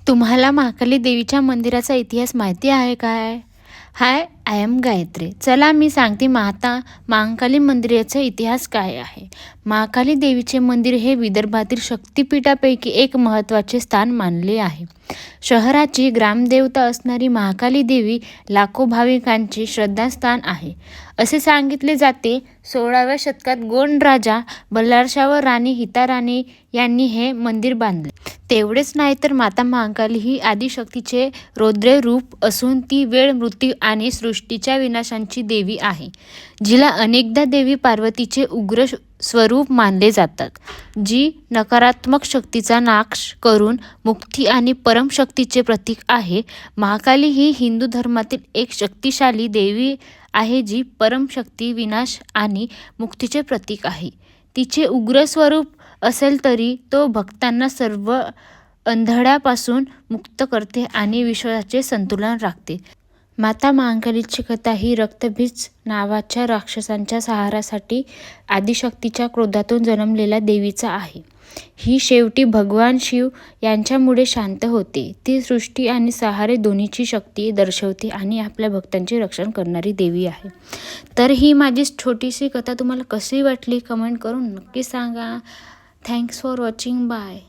तुम्हाला महाकाली देवीच्या मंदिराचा इतिहास माहिती आहे काय? हाय, आय एम गायत्री. चला मी सांगते महाकाली मंदिराचा इतिहास काय आहे. महाकाली देवीचे मंदिर हे विदर्भातील शक्तिपीठापैकी एक महत्त्वाचे स्थान मानले आहे. शहराची ग्रामदेवता असणारी महाकाली देवी लाखो भाविकांचे श्रद्धास्थान आहे. असे सांगितले जाते 16व्या शतकात गोंड राजा बल्लाळशाह व राणी हिताराणी यांनी हे मंदिर बांधले. तेवढेच नाही तर माता महाकाली ही आदिशक्तीचे रौद्र रूप असून ती वेळ, मृत्यू आणि सृष्टीच्या विनाशाची देवी आहे. जिला अनेकदा देवी पार्वतीचे उग्र स्वरूप मानले जातात, जी नकारात्मक शक्तीचा नाश करून मुक्ती आणि परमशक्तीचे प्रतीक आहे. महाकाली ही हिंदू धर्मातील एक शक्तिशाली देवी आहे, जी परमशक्ती, विनाश आणि मुक्तीचे प्रतीक आहे. तिचे उग्र स्वरूप असेल तरी तो भक्तांना सर्व अंधळ्यापासून मुक्त करते आणि विश्वाचे संतुलन राखते. माता महाकालीची कथा ही रक्तबीज नावाच्या राक्षसांच्या संहारासाठी आदिशक्तीच्या क्रोधातून जन्मलेल्या देवीचा आहे. ही शेवटी भगवान शिव यांच्यामुळे शांत होते. ती सृष्टी आणि संहार दोन्हीची शक्ती दर्शवते आणि आपल्या भक्तांचे रक्षण करणारी देवी आहे. तर ही माझी छोटीशी कथा तुम्हाला कशी वाटली कमेंट करून नक्की सांगा. Thanks for watching. बाय.